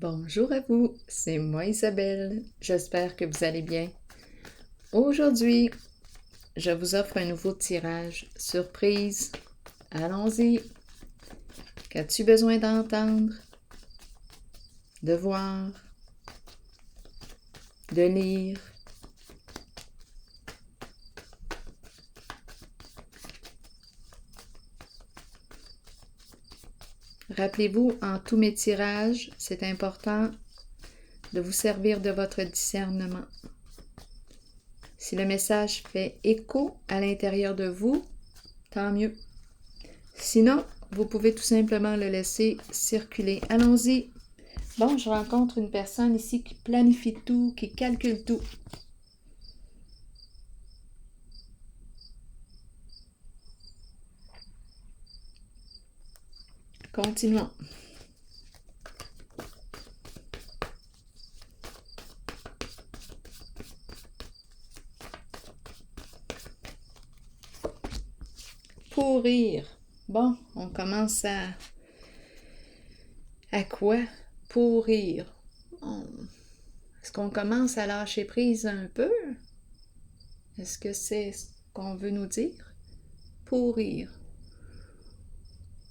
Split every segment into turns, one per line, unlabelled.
Bonjour à vous, c'est moi Isabelle. J'espère que vous allez bien. Aujourd'hui, je vous offre un nouveau tirage surprise. Allons-y. Qu'as-tu besoin d'entendre, de voir, de lire? Rappelez-vous, en tous mes tirages, c'est important de vous servir de votre discernement. Si le message fait écho à l'intérieur de vous, tant mieux. Sinon, vous pouvez tout simplement le laisser circuler. Allons-y. Bon, je rencontre une personne ici qui planifie tout, qui calcule tout. Continuons. Pourrir. Bon, on commence à quoi? Pourrir. Est-ce qu'on commence à lâcher prise un peu? Est-ce que c'est ce qu'on veut nous dire? Pourrir.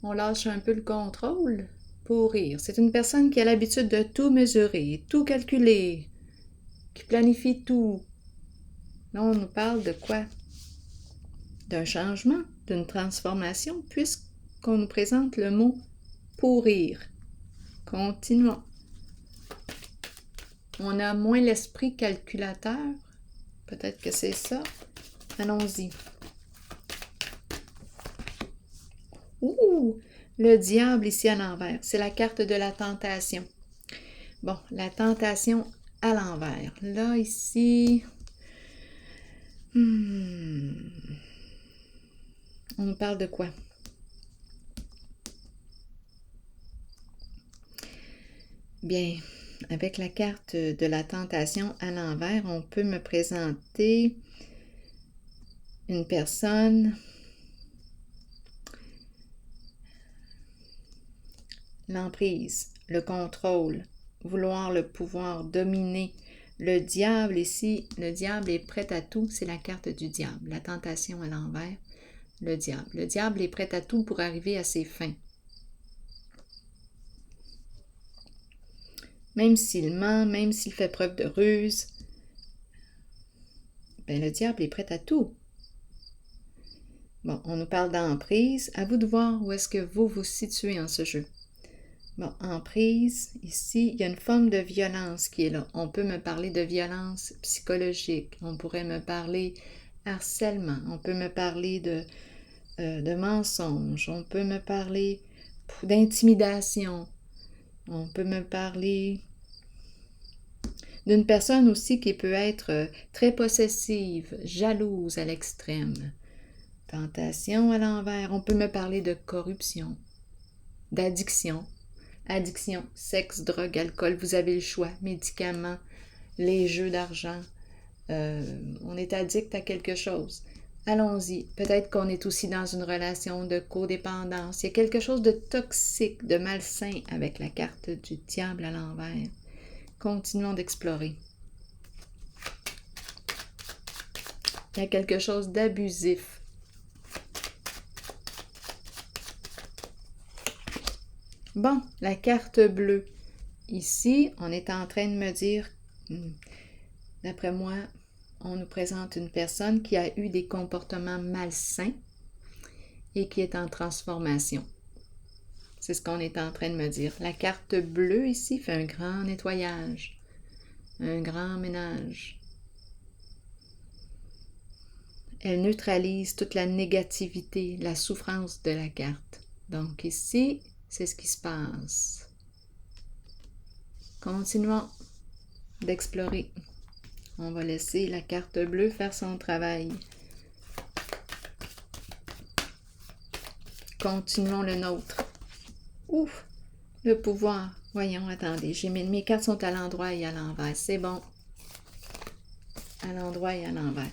On lâche un peu le contrôle? Pourrir. C'est une personne qui a l'habitude de tout mesurer, tout calculer, qui planifie tout. Là, on nous parle de quoi? D'un changement, d'une transformation, puisqu'on nous présente le mot pourrir. Continuons. On a moins l'esprit calculateur. Peut-être que c'est ça. Allons-y. Ouh! Le diable ici à l'envers. C'est la carte de la tentation. Bon, la tentation à l'envers. Là, ici... On nous parle de quoi? Bien, avec la carte de la tentation à l'envers, on peut me présenter une personne, l'emprise, le contrôle, vouloir le pouvoir, dominer. Le diable ici, le diable est prêt à tout, c'est la carte du diable. La tentation à l'envers, le diable. Le diable est prêt à tout pour arriver à ses fins. Même s'il ment, même s'il fait preuve de ruse, ben le diable est prêt à tout. Bon, on nous parle d'emprise. À vous de voir où est-ce que vous vous situez en ce jeu. Bon, emprise, ici, il y a une forme de violence qui est là. On peut me parler de violence psychologique. On pourrait me parler harcèlement. On peut me parler de mensonge. On peut me parler d'intimidation. On peut me parler d'une personne aussi qui peut être très possessive, jalouse à l'extrême. Tentation à l'envers. On peut me parler de corruption, d'addiction. Addiction, sexe, drogue, alcool, vous avez le choix. Médicaments, les jeux d'argent. On est addict à quelque chose. Allons-y. Peut-être qu'on est aussi dans une relation de codépendance. Il y a quelque chose de toxique, de malsain avec la carte du diable à l'envers. Continuons d'explorer. Il y a quelque chose d'abusif. Bon, la carte bleue. Ici, on est en train de me dire, d'après moi, on nous présente une personne qui a eu des comportements malsains et qui est en transformation. C'est ce qu'on est en train de me dire. La carte bleue ici fait un grand nettoyage, un grand ménage. Elle neutralise toute la négativité, la souffrance de la carte. Donc ici, c'est ce qui se passe. Continuons d'explorer. On va laisser la carte bleue faire son travail. Continuons le nôtre. Ouf! Le pouvoir. Voyons, attendez. Mes cartes sont à l'endroit et à l'envers. C'est bon. À l'endroit et à l'envers.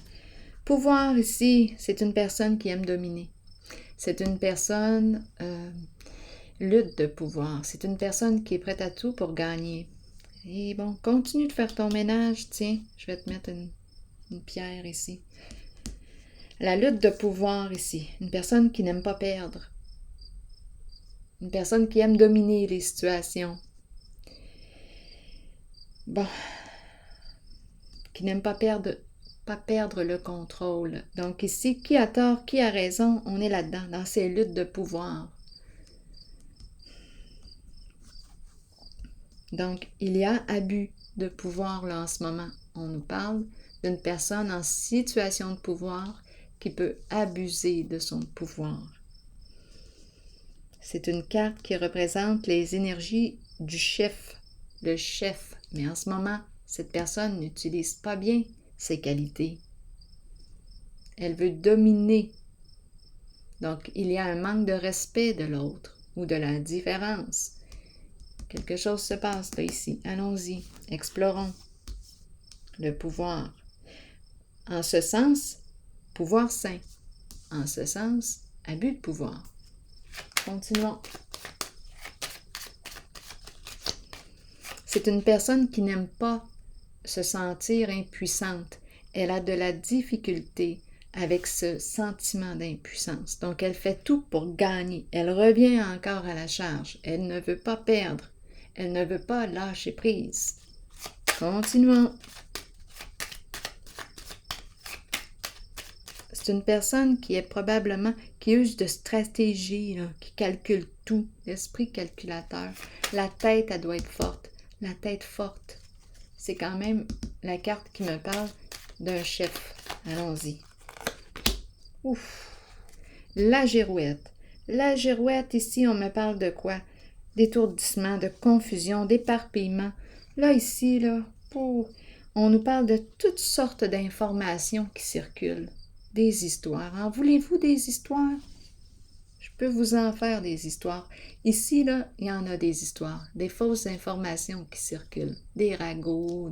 Pouvoir ici, c'est une personne qui aime dominer. C'est une personne lutte de pouvoir. C'est une personne qui est prête à tout pour gagner. Et bon, continue de faire ton ménage. Tiens, je vais te mettre une pierre ici. La lutte de pouvoir ici. Une personne qui n'aime pas perdre. Une personne qui aime dominer les situations. Bon, qui n'aime pas perdre le contrôle. Donc ici, qui a tort, qui a raison, on est là-dedans, dans ces luttes de pouvoir. Donc, il y a abus de pouvoir là en ce moment. On nous parle d'une personne en situation de pouvoir qui peut abuser de son pouvoir. C'est une carte qui représente les énergies du chef, le chef. Mais en ce moment, cette personne n'utilise pas bien ses qualités. Elle veut dominer. Donc, il y a un manque de respect de l'autre ou de la différence. Quelque chose se passe là, ici. Allons-y, explorons le pouvoir. En ce sens, pouvoir sain. En ce sens, abus de pouvoir. Continuons. C'est une personne qui n'aime pas se sentir impuissante. Elle a de la difficulté avec ce sentiment d'impuissance. Donc, elle fait tout pour gagner. Elle revient encore à la charge. Elle ne veut pas perdre. Elle ne veut pas lâcher prise. Continuons. C'est une personne qui est probablement, qui use de stratégie, là, qui calcule tout, l'esprit calculateur. La tête, elle doit être forte. La tête forte. C'est quand même la carte qui me parle d'un chef. Allons-y. Ouf! La girouette. La girouette, ici, on me parle de quoi? D'étourdissement, de confusion, d'éparpillement. Là, ici, là, on nous parle de toutes sortes d'informations qui circulent. Des histoires. En voulez-vous des histoires? Je peux vous en faire des histoires. Ici, là, il y en a des histoires. Des fausses informations qui circulent. Des ragots,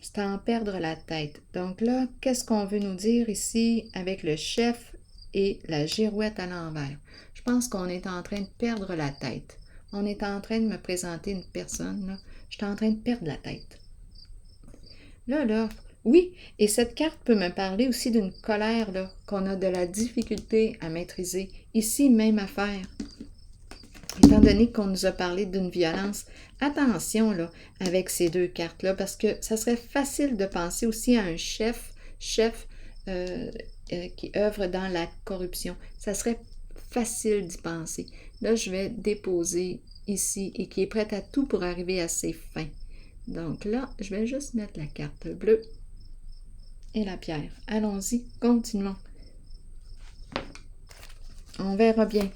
c'est à en perdre la tête. Donc là, qu'est-ce qu'on veut nous dire ici avec le chef et la girouette à l'envers? Je pense qu'on est en train de perdre la tête. On est en train de me présenter une personne, là. Je suis en train de perdre la tête. Là, oui, et cette carte peut me parler aussi d'une colère, là, qu'on a de la difficulté à maîtriser. Ici, même affaire. Étant donné qu'on nous a parlé d'une violence, attention là, avec ces deux cartes-là, parce que ça serait facile de penser aussi à un chef qui œuvre dans la corruption. Ça serait facile d'y penser. Là, je vais déposer ici et qui est prêt à tout pour arriver à ses fins. Donc là, je vais juste mettre la carte bleue et la pierre. Allons-y, continuons. On verra bien.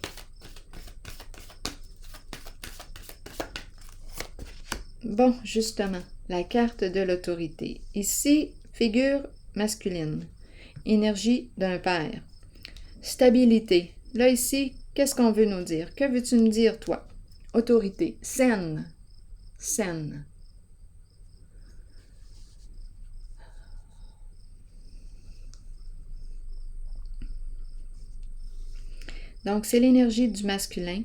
Bon, justement, la carte de l'autorité. Ici, figure masculine. Énergie d'un père. Stabilité. Là, ici, qu'est-ce qu'on veut nous dire? Que veux-tu me dire, toi? Autorité. Saine. Saine. Donc, c'est l'énergie du masculin.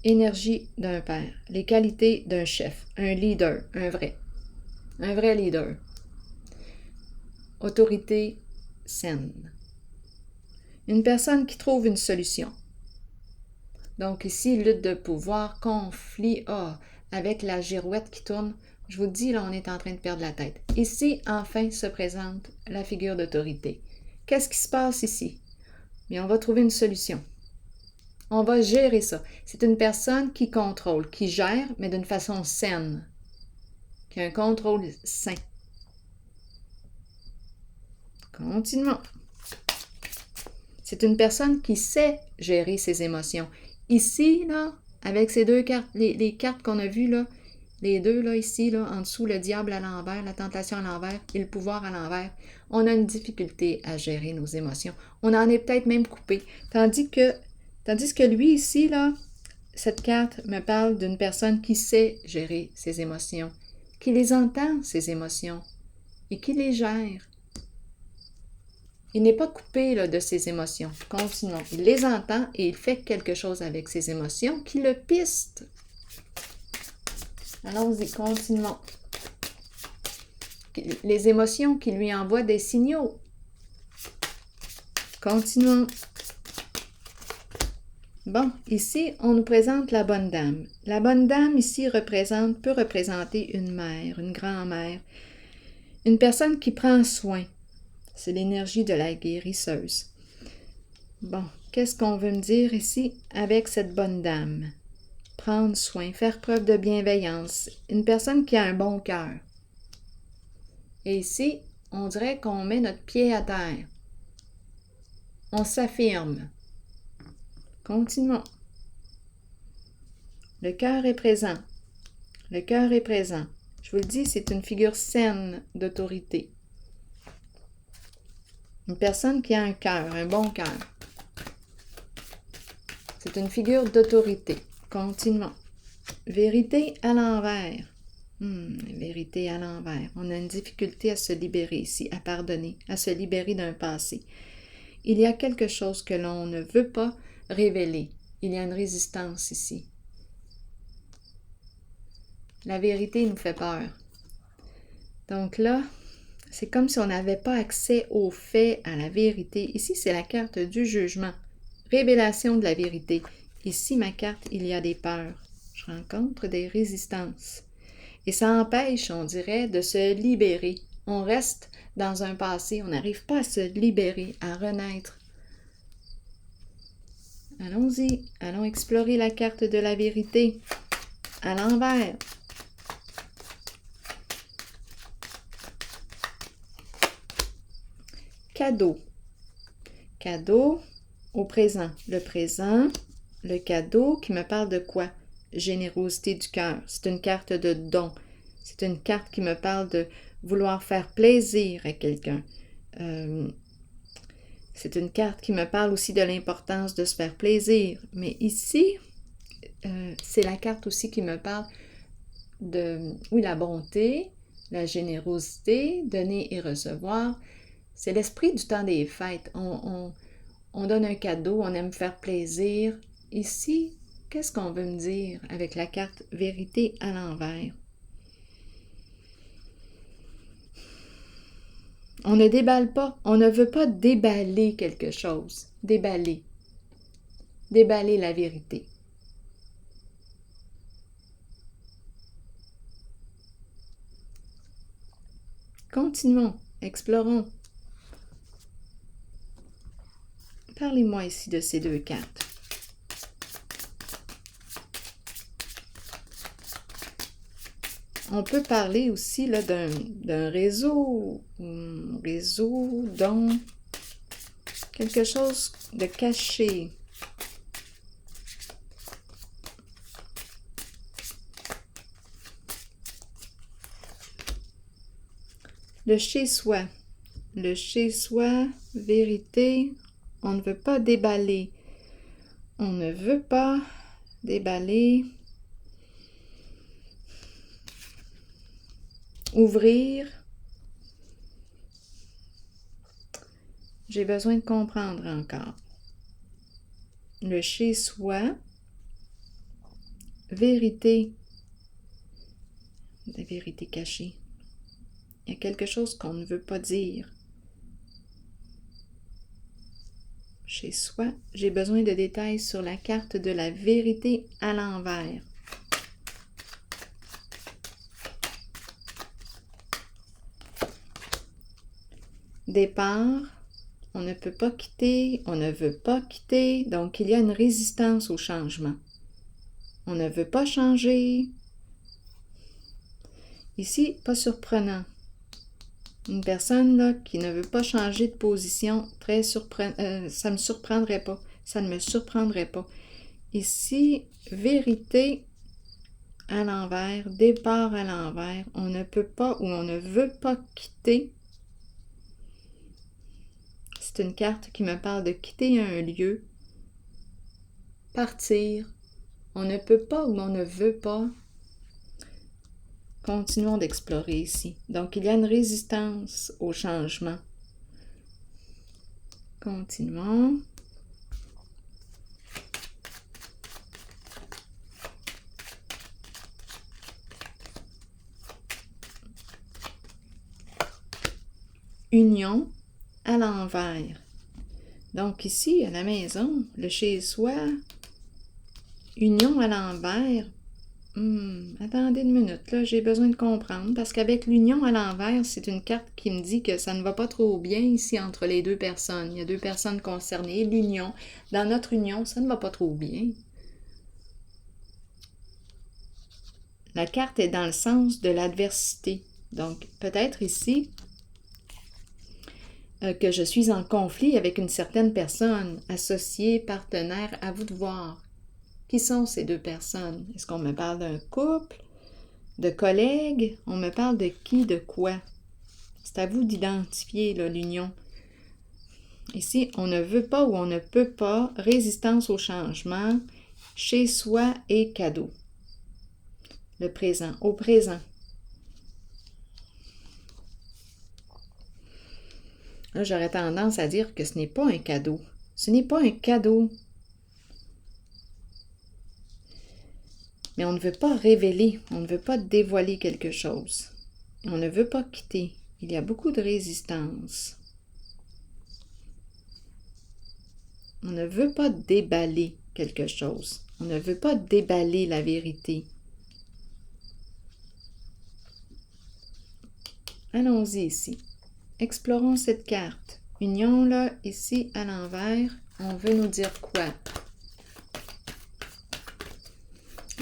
Énergie d'un père, les qualités d'un chef, un leader, un vrai leader. Autorité saine. Une personne qui trouve une solution. Donc ici, lutte de pouvoir, conflit, avec la girouette qui tourne, je vous dis, là, on est en train de perdre la tête. Ici, enfin, se présente la figure d'autorité. Qu'est-ce qui se passe ici? Bien, on va trouver une solution. On va gérer ça. C'est une personne qui contrôle, qui gère, mais d'une façon saine, qui a un contrôle sain. Continuons. C'est une personne qui sait gérer ses émotions. Ici, là, avec ces deux cartes, les cartes qu'on a vues, là, les deux, là, ici, là, en dessous, le diable à l'envers, la tentation à l'envers et le pouvoir à l'envers, on a une difficulté à gérer nos émotions. On en est peut-être même coupé. Tandis que lui, ici, là, cette carte me parle d'une personne qui sait gérer ses émotions, qui les entend, ses émotions, et qui les gère. Il n'est pas coupé là, de ses émotions. Continuons. Il les entend et il fait quelque chose avec ses émotions qui le piste. Allons-y, continuons. Les émotions qui lui envoient des signaux. Continuons. Bon, ici, on nous présente la bonne dame. La bonne dame, ici, peut représenter une mère, une grand-mère, une personne qui prend soin. C'est l'énergie de la guérisseuse. Bon, qu'est-ce qu'on veut me dire ici avec cette bonne dame? Prendre soin, faire preuve de bienveillance, une personne qui a un bon cœur. Et ici, on dirait qu'on met notre pied à terre. On s'affirme. Continuons. Le cœur est présent. Le cœur est présent. Je vous le dis, c'est une figure saine d'autorité. Une personne qui a un cœur, un bon cœur. C'est une figure d'autorité. Continuons. Vérité à l'envers. Vérité à l'envers. On a une difficulté à se libérer ici, à pardonner, à se libérer d'un passé. Il y a quelque chose que l'on ne veut pas révéler. Il y a une résistance ici. La vérité nous fait peur. Donc là, c'est comme si on n'avait pas accès aux faits, à la vérité. Ici, c'est la carte du jugement. Révélation de la vérité. Ici, ma carte, il y a des peurs. Je rencontre des résistances. Et ça empêche, on dirait, de se libérer. On reste dans un passé, on n'arrive pas à se libérer, à renaître. Allons-y, allons explorer la carte de la vérité à l'envers. Cadeau. Cadeau au présent. Le cadeau qui me parle de quoi? Générosité du cœur. C'est une carte de don. C'est une carte qui me parle de vouloir faire plaisir à quelqu'un. C'est une carte qui me parle aussi de l'importance de se faire plaisir. Mais ici, c'est la carte aussi qui me parle de, oui, la bonté, la générosité, donner et recevoir. C'est l'esprit du temps des fêtes. On donne un cadeau, on aime faire plaisir. Ici, qu'est-ce qu'on veut me dire avec la carte vérité à l'envers? On ne déballe pas, on ne veut pas déballer quelque chose. Déballer. Déballer la vérité. Continuons, explorons. Parlez-moi ici de ces deux cartes. On peut parler aussi là, d'un réseau, dont quelque chose de caché. Le chez-soi. Le chez-soi, vérité, on ne veut pas déballer. On ne veut pas déballer. Ouvrir. J'ai besoin de comprendre encore. Le chez-soi. Vérité. La vérité cachée. Il y a quelque chose qu'on ne veut pas dire. Chez soi, j'ai besoin de détails sur la carte de la vérité à l'envers. Départ, on ne peut pas quitter, on ne veut pas quitter, donc il y a une résistance au changement. On ne veut pas changer. Ici, pas surprenant. Une personne là, qui ne veut pas changer de position, très surprenant, ça ne me surprendrait pas. Ça ne me surprendrait pas. Ici, vérité à l'envers, départ à l'envers. On ne peut pas ou on ne veut pas quitter. C'est une carte qui me parle de quitter un lieu, partir. On ne peut pas ou on ne veut pas. Continuons d'explorer ici. Donc, il y a une résistance au changement. Continuons. Union à l'envers. Donc ici, à la maison, le chez-soi, union à l'envers. Attendez une minute, là, j'ai besoin de comprendre, parce qu'avec l'union à l'envers, c'est une carte qui me dit que ça ne va pas trop bien ici entre les deux personnes. Il y a deux personnes concernées, l'union. Dans notre union, ça ne va pas trop bien. La carte est dans le sens de l'adversité. Donc, peut-être ici que je suis en conflit avec une certaine personne, associée, partenaire, à vous de voir. Qui sont ces deux personnes? Est-ce qu'on me parle d'un couple, de collègues? On me parle de qui, de quoi? C'est à vous d'identifier l'union. Ici, on ne veut pas ou on ne peut pas, résistance au changement, chez soi et cadeau. Le présent, au présent. Là, j'aurais tendance à dire que ce n'est pas un cadeau. Ce n'est pas un cadeau. Mais on ne veut pas révéler, on ne veut pas dévoiler quelque chose. On ne veut pas quitter. Il y a beaucoup de résistance. On ne veut pas déballer quelque chose. On ne veut pas déballer la vérité. Allons-y ici. Explorons cette carte. Union, là, ici, à l'envers, on veut nous dire quoi?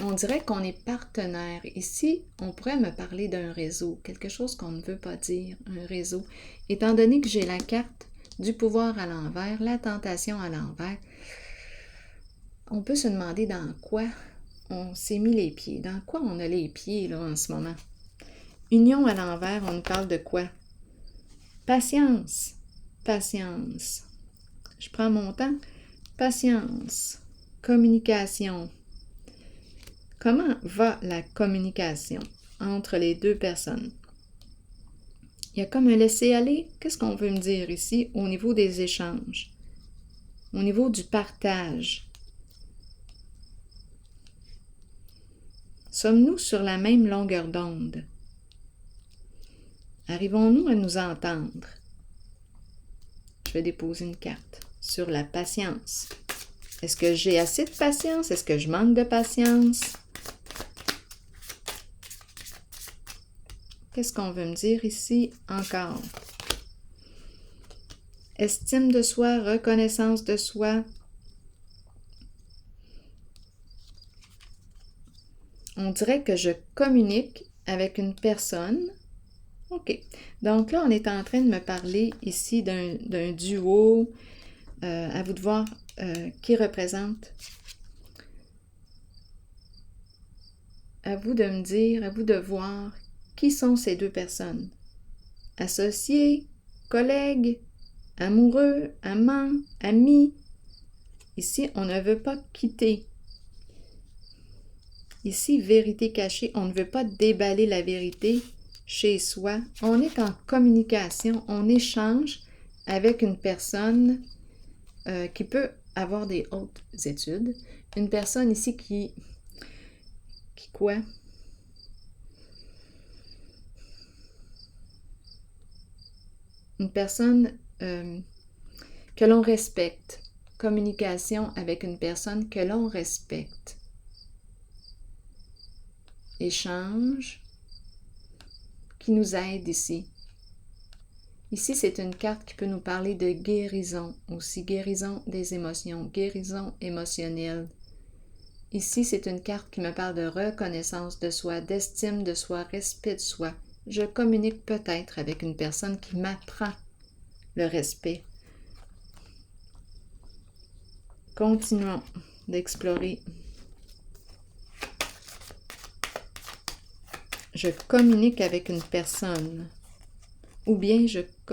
On dirait qu'on est partenaire. Ici, on pourrait me parler d'un réseau, quelque chose qu'on ne veut pas dire, un réseau. Étant donné que j'ai la carte du pouvoir à l'envers, la tentation à l'envers, on peut se demander dans quoi on s'est mis les pieds, dans quoi on a les pieds là en ce moment. Union à l'envers, on nous parle de quoi? Patience, patience. Je prends mon temps. Patience, communication. Comment va la communication entre les deux personnes? Il y a comme un laisser-aller. Qu'est-ce qu'on veut me dire ici au niveau des échanges? Au niveau du partage? Sommes-nous sur la même longueur d'onde? Arrivons-nous à nous entendre? Je vais déposer une carte sur la patience. Est-ce que j'ai assez de patience? Est-ce que je manque de patience? Qu'est-ce qu'on veut me dire ici encore? Estime de soi, reconnaissance de soi. On dirait que je communique avec une personne. OK. Donc là, on est en train de me parler ici d'un duo. À vous de voir qui représente. À vous de me dire, à vous de voir qui sont ces deux personnes. Associés, collègues, amoureux, amants, amis. Ici, on ne veut pas quitter. Ici, vérité cachée, on ne veut pas déballer la vérité chez soi. On est en communication, on échange avec une personne qui peut avoir des hautes études. Une personne ici qui quoi? Une personne que l'on respecte. Communication avec une personne que l'on respecte. Échange qui nous aide ici. Ici, c'est une carte qui peut nous parler de guérison aussi, guérison des émotions, guérison émotionnelle. Ici, c'est une carte qui me parle de reconnaissance de soi, d'estime de soi, respect de soi. Je communique peut-être avec une personne qui m'apprend le respect. Continuons d'explorer. Je communique avec une personne. Ou bien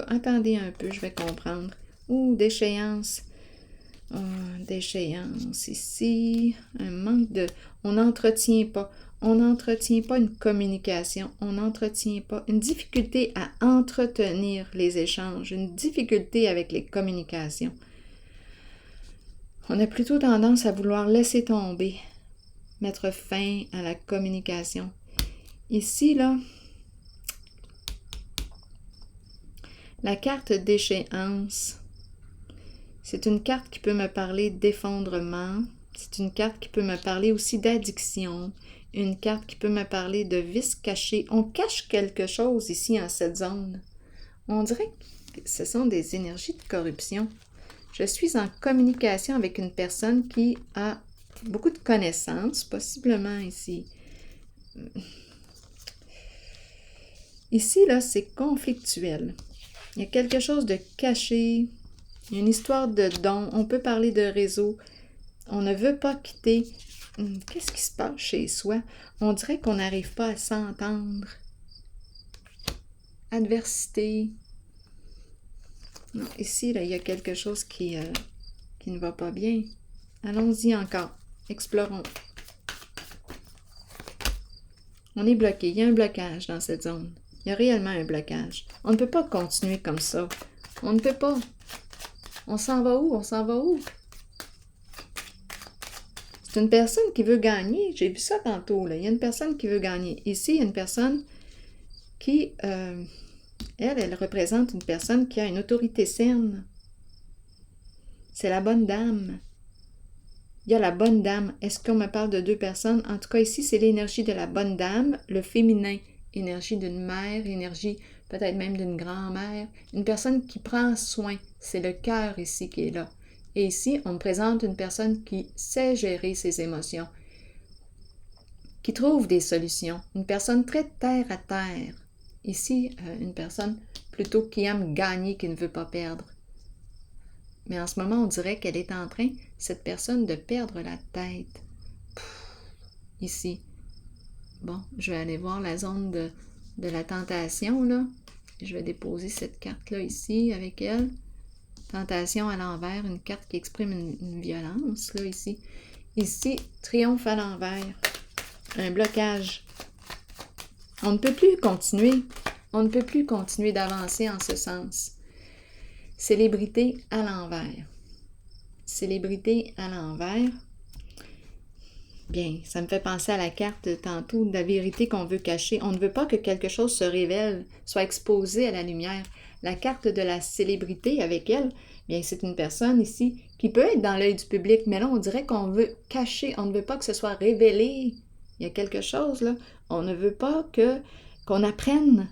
attendez un peu, je vais comprendre. Ou d'échéance. D'échéance ici. Un manque de... On n'entretient pas. on n'entretient pas une communication, on n'entretient pas une difficulté à entretenir les échanges, une difficulté avec les communications. On a plutôt tendance à vouloir laisser tomber, mettre fin à la communication. Ici, là, la carte d'échéance, c'est une carte qui peut me parler d'effondrement, c'est une carte qui peut me parler aussi d'addiction, une carte qui peut me parler de vices cachés. On cache quelque chose ici en cette zone. On dirait que ce sont des énergies de corruption. Je suis en communication avec une personne qui a beaucoup de connaissances, possiblement ici. Ici, là, c'est conflictuel. Il y a quelque chose de caché, il y a une histoire de don, on peut parler de réseau. On ne veut pas quitter. Qu'est-ce qui se passe chez soi? On dirait qu'on n'arrive pas à s'entendre. Adversité. Non, ici, là, il y a quelque chose qui ne va pas bien. Allons-y encore. Explorons. On est bloqué. Il y a un blocage dans cette zone. Il y a réellement un blocage. On ne peut pas continuer comme ça. On ne peut pas. On s'en va où? On s'en va où? C'est une personne qui veut gagner. J'ai vu ça tantôt, là. Il y a une personne qui veut gagner. Ici, il y a une personne qui, elle représente une personne qui a une autorité saine. C'est la bonne dame. Il y a la bonne dame. Est-ce qu'on me parle de deux personnes? En tout cas, ici, c'est l'énergie de la bonne dame, le féminin. Énergie d'une mère, énergie peut-être même d'une grand-mère. Une personne qui prend soin. C'est le cœur ici qui est là. Et ici, on me présente une personne qui sait gérer ses émotions, qui trouve des solutions. Une personne très terre à terre. Ici, une personne plutôt qui aime gagner, qui ne veut pas perdre. Mais en ce moment, on dirait qu'elle est en train, cette personne, de perdre la tête. Ici. Bon, je vais aller voir la zone de la tentation, là. Je vais déposer cette carte-là ici avec elle. Tentation à l'envers, une carte qui exprime une violence, là, ici. Ici, triomphe à l'envers. Un blocage. On ne peut plus continuer. On ne peut plus continuer d'avancer en ce sens. Célébrité à l'envers. Célébrité à l'envers. Bien, ça me fait penser à la carte tantôt de la vérité qu'on veut cacher. On ne veut pas que quelque chose se révèle, soit exposé à la lumière. La carte de la célébrité avec elle, bien, c'est une personne ici qui peut être dans l'œil du public, mais là, on dirait qu'on veut cacher, on ne veut pas que ce soit révélé. Il y a quelque chose, là. On ne veut pas qu'on apprenne,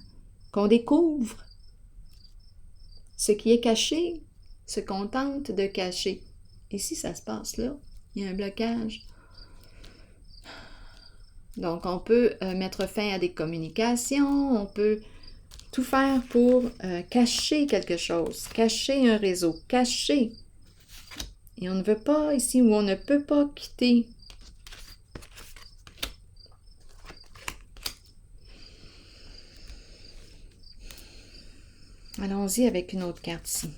qu'on découvre ce qui est caché, ce qu'on tente de cacher. Ici, ça se passe là. Il y a un blocage. Donc, on peut mettre fin à des communications, on peut tout faire pour cacher quelque chose, cacher un réseau, cacher. Et on ne veut pas ici, ou on ne peut pas quitter. Allons-y avec une autre carte ici.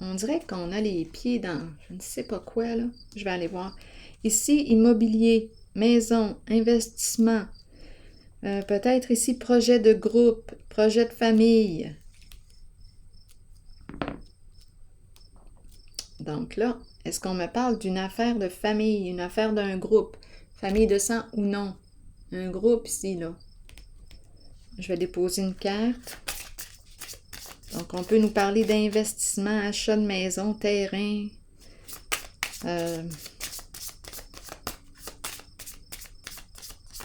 On dirait qu'on a les pieds dans je ne sais pas quoi, là. Je vais aller voir. Ici, immobilier, maison, investissement. Peut-être ici, projet de groupe, projet de famille. Donc là, est-ce qu'on me parle d'une affaire de famille, une affaire d'un groupe? Famille de sang ou non? Un groupe ici, là. Je vais déposer une carte. Donc, on peut nous parler d'investissement, achat de maison, terrain.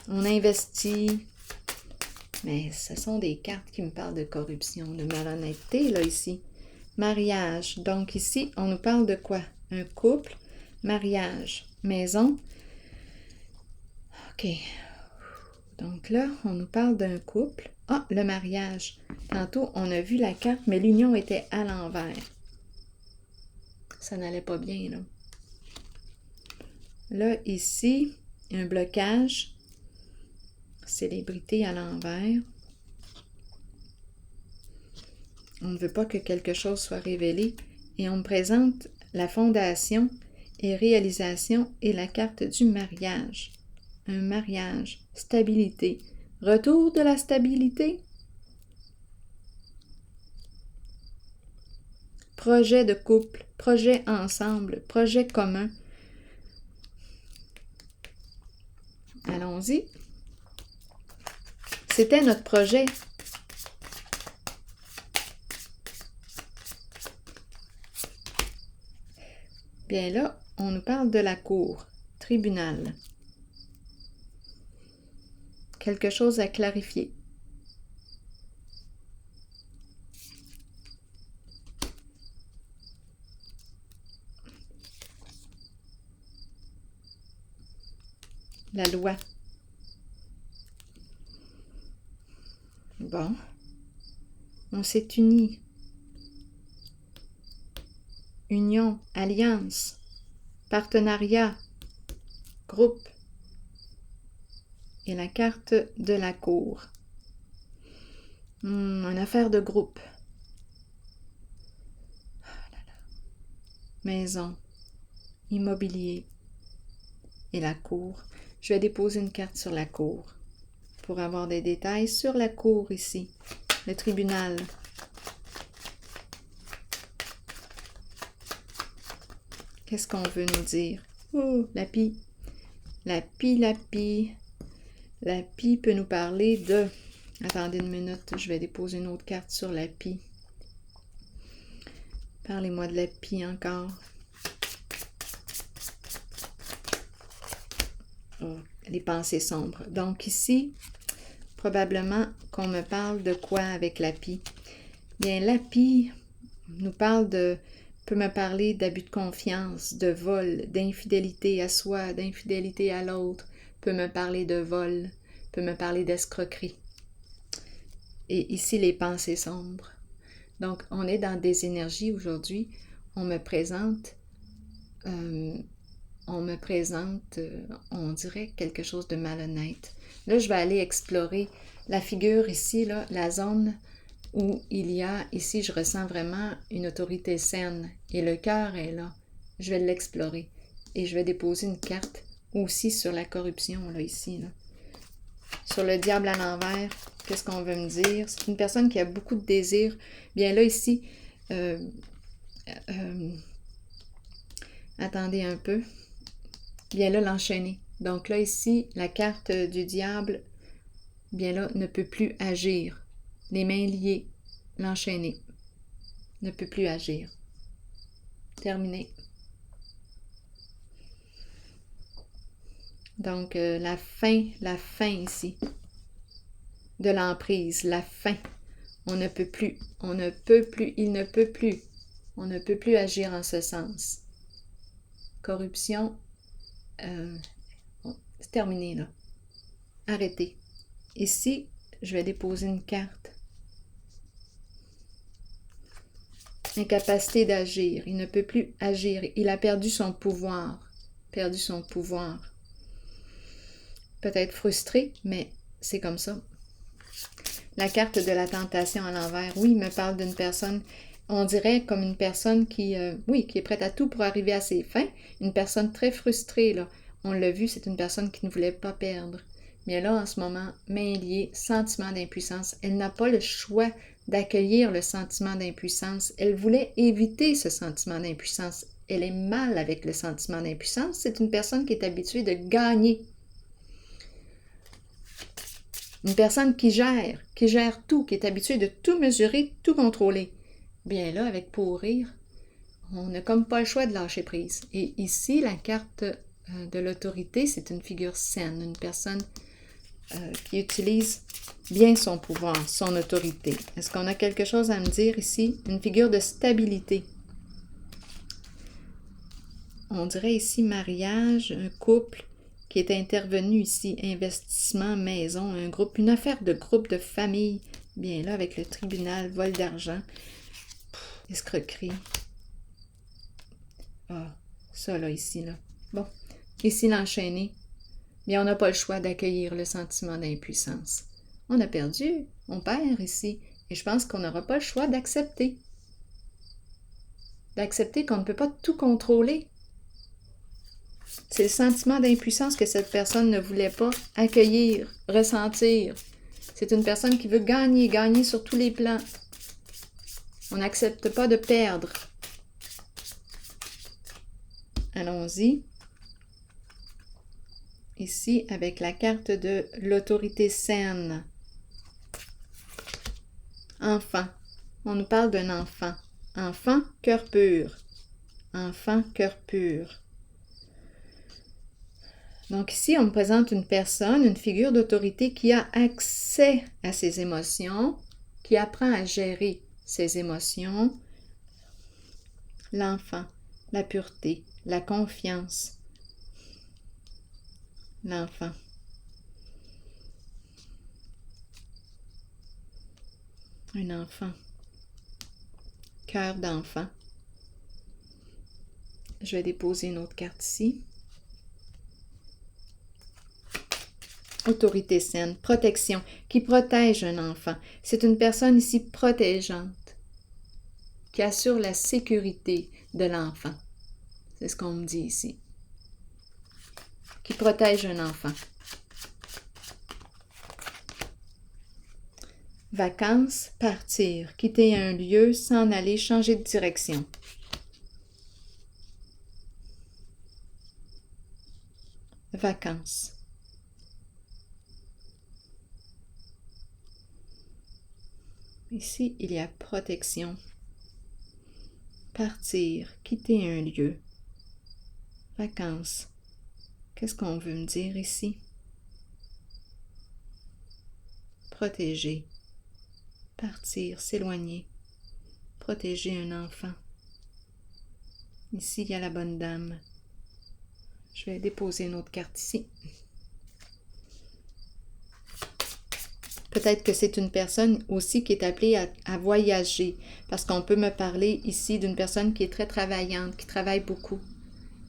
On investit. Mais ce sont des cartes qui me parlent de corruption, de malhonnêteté, là, ici. Mariage. Donc, ici, on nous parle de quoi? Un couple, mariage, maison. OK. Donc là, on nous parle d'un couple. Ah, le mariage. Tantôt, on a vu la carte, mais l'union était à l'envers. Ça n'allait pas bien, là. Là, ici, un blocage. Célébrité à l'envers. On ne veut pas que quelque chose soit révélé. Et on me présente la fondation et réalisation et la carte du mariage. Un mariage, stabilité, retour de la stabilité. Projet de couple, projet ensemble, projet commun. Allons-y. C'était notre projet. Bien là, on nous parle de la cour, tribunal. Quelque chose à clarifier. La loi. Bon, on s'est unis. Union, alliance, partenariat, groupe. Et la carte de la cour. Une affaire de groupe. Oh là là. Maison, immobilier et la cour. Je vais déposer une carte sur la cour pour avoir des détails sur la cour ici. Le tribunal. Qu'est-ce qu'on veut nous dire? Oh, la pie. La pie, la pie. La pie peut nous parler de... Attendez une minute, je vais déposer une autre carte sur la pie. Parlez-moi de la pie encore. Oh, les pensées sombres. Donc ici, probablement qu'on me parle de quoi avec la pie? Bien, la pie nous parle de... peut me parler d'abus de confiance, de vol, d'infidélité à soi, d'infidélité à l'autre, peut me parler de vol, peut me parler d'escroquerie. Et ici, les pensées sombres. Donc, on est dans des énergies aujourd'hui. On me présente, on dirait quelque chose de malhonnête. Là, je vais aller explorer la figure ici, là, la zone où il y a, ici, je ressens vraiment une autorité saine et le cœur est là. Je vais l'explorer et je vais déposer une carte aussi sur la corruption, là, ici, là. Sur le diable à l'envers, qu'est-ce qu'on veut me dire? C'est une personne qui a beaucoup de désirs. Bien là, ici, attendez un peu. Bien là, l'enchaîner. Donc là, ici, la carte du diable, bien là, ne peut plus agir. Les mains liées, l'enchaîner. Ne peut plus agir. Terminé. Donc, la fin ici. De l'emprise, la fin. On ne peut plus, il ne peut plus. On ne peut plus agir en ce sens. Corruption, c'est terminé là. Arrêtez. Ici, je vais déposer une carte. Incapacité d'agir. Il ne peut plus agir. Il a perdu son pouvoir. Perdu son pouvoir. Peut-être frustré, mais c'est comme ça. La carte de la tentation à l'envers. Oui, il me parle d'une personne, on dirait comme une personne qui est prête à tout pour arriver à ses fins. Une personne très frustrée, là. On l'a vu, c'est une personne qui ne voulait pas perdre. Mais là, en ce moment, main liée, sentiment d'impuissance. Elle n'a pas le choix d'accueillir le sentiment d'impuissance. Elle voulait éviter ce sentiment d'impuissance. Elle est mal avec le sentiment d'impuissance. C'est une personne qui est habituée de gagner. Une personne qui gère tout, qui est habituée de tout mesurer, tout contrôler. Bien là, avec pourrir, on n'a comme pas le choix de lâcher prise. Et ici, la carte de l'autorité, c'est une figure saine, une personne qui utilise bien son pouvoir, son autorité. Est-ce qu'on a quelque chose à me dire ici? Une figure de stabilité. On dirait ici mariage, un couple qui est intervenu ici, investissement, maison, un groupe, une affaire de groupe, de famille. Bien là, avec le tribunal, vol d'argent, escroquerie. Ah, ça là, ici, là. Bon, ici, l'enchaîner. Bien, on n'a pas le choix d'accueillir le sentiment d'impuissance. On a perdu, on perd ici. Et je pense qu'on n'aura pas le choix d'accepter. D'accepter qu'on ne peut pas tout contrôler. C'est le sentiment d'impuissance que cette personne ne voulait pas accueillir, ressentir. C'est une personne qui veut gagner, gagner sur tous les plans. On n'accepte pas de perdre. Allons-y. Ici, avec la carte de l'autorité saine. Enfant. On nous parle d'un enfant. Enfant, cœur pur. Enfant, cœur pur. Donc ici, on me présente une personne, une figure d'autorité qui a accès à ses émotions, qui apprend à gérer ses émotions. L'enfant, la pureté, la confiance. L'enfant. Un enfant. Cœur d'enfant. Je vais déposer une autre carte ici. Autorité saine, protection, qui protège un enfant. C'est une personne ici protégeante, qui assure la sécurité de l'enfant. C'est ce qu'on me dit ici. Qui protège un enfant. Vacances, partir, quitter un lieu, s'en aller, changer de direction. Vacances. Ici, il y a protection. Partir, quitter un lieu. Vacances. Qu'est-ce qu'on veut me dire ici? Protéger. Partir, s'éloigner. Protéger un enfant. Ici, il y a la bonne dame. Je vais déposer une autre carte ici. Peut-être que c'est une personne aussi qui est appelée à voyager, parce qu'on peut me parler ici d'une personne qui est très travaillante, qui travaille beaucoup.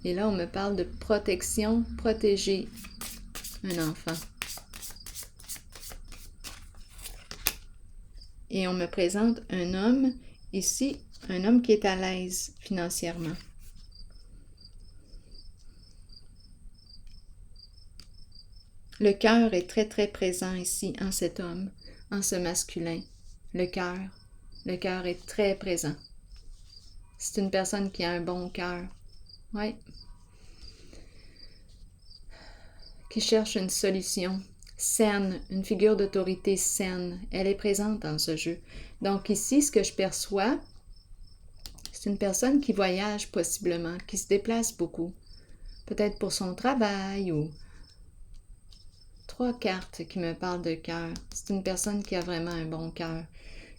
Et là, on me parle de protection, protéger un enfant. Et on me présente un homme, ici, un homme qui est à l'aise financièrement. Le cœur est très, très présent ici, en cet homme, en ce masculin. Le cœur est très présent. C'est une personne qui a un bon cœur. Oui. Qui cherche une solution saine, une figure d'autorité saine. Elle est présente dans ce jeu. Donc ici, ce que je perçois, c'est une personne qui voyage possiblement, qui se déplace beaucoup. Peut-être pour son travail ou... 3 cartes qui me parlent de cœur. C'est une personne qui a vraiment un bon cœur.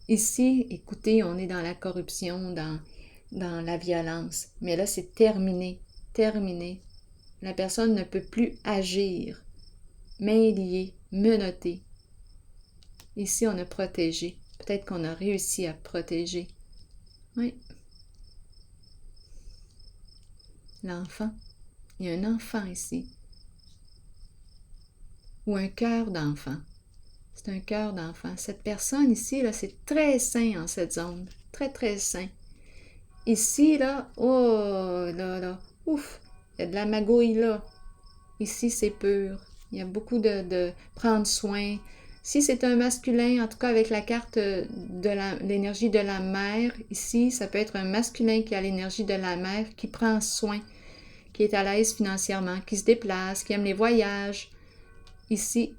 Ici, écoutez, on est dans la corruption, dans la violence. Mais là, c'est terminé. Terminé. La personne ne peut plus agir. Main liée, menottée. Ici, on a protégé. Peut-être qu'on a réussi à protéger. Oui. L'enfant. Il y a un enfant ici. Ou un cœur d'enfant. C'est un cœur d'enfant. Cette personne ici, là, c'est très sain en cette zone. Très, très sain. Ici, là, oh, là, ouf, il y a de la magouille, là. Ici, c'est pur. Il y a beaucoup de prendre soin. Si c'est un masculin, en tout cas avec la carte de l'énergie de la mère, ici, ça peut être un masculin qui a l'énergie de la mère, qui prend soin, qui est à l'aise financièrement, qui se déplace, qui aime les voyages. Ici,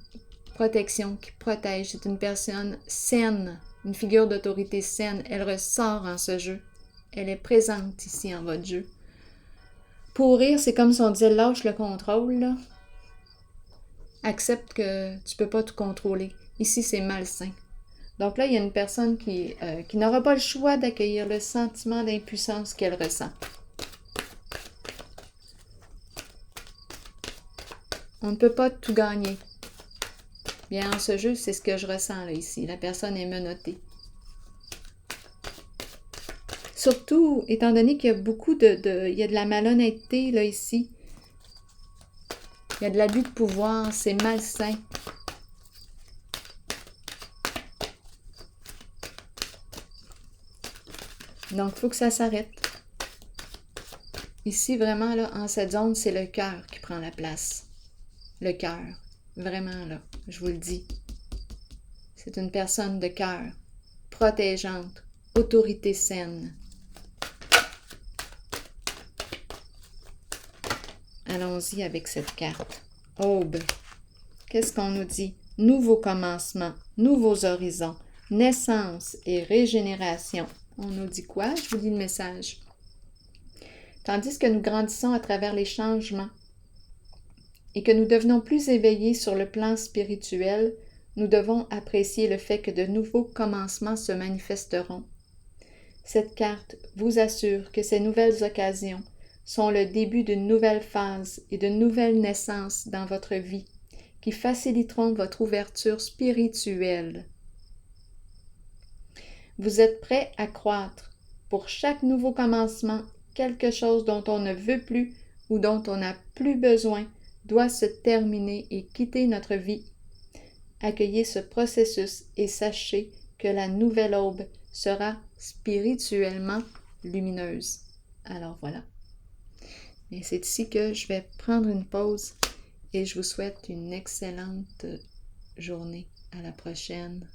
protection, qui protège. C'est une personne saine, une figure d'autorité saine. Elle ressort en ce jeu. Elle est présente ici en votre jeu. Pour rire, c'est comme si on disait lâche le contrôle, là. Accepte que tu peux pas tout contrôler. Ici, c'est malsain. Donc là, il y a une personne qui n'aura pas le choix d'accueillir le sentiment d'impuissance qu'elle ressent. On ne peut pas tout gagner. Bien, en ce jeu, c'est ce que je ressens là ici. La personne est menottée. Surtout, étant donné qu'il y a beaucoup il y a de la malhonnêteté là ici. Il y a de l'abus de pouvoir, c'est malsain. Donc, il faut que ça s'arrête. Ici, vraiment, là, en cette zone, c'est le cœur qui prend la place. Le cœur. Vraiment, là, je vous le dis. C'est une personne de cœur, protégeante, autorité saine. Allons-y avec cette carte. Aube. Qu'est-ce qu'on nous dit? Nouveau commencement, nouveaux horizons, naissance et régénération. On nous dit quoi? Je vous lis le message. Tandis que nous grandissons à travers les changements et que nous devenons plus éveillés sur le plan spirituel, nous devons apprécier le fait que de nouveaux commencements se manifesteront. Cette carte vous assure que ces nouvelles occasions sont le début d'une nouvelle phase et de nouvelles naissances dans votre vie qui faciliteront votre ouverture spirituelle. Vous êtes prêt à croître. Pour chaque nouveau commencement, quelque chose dont on ne veut plus ou dont on n'a plus besoin doit se terminer et quitter notre vie. Accueillez ce processus et sachez que la nouvelle aube sera spirituellement lumineuse. Alors voilà. Et c'est ici que je vais prendre une pause et je vous souhaite une excellente journée. À la prochaine.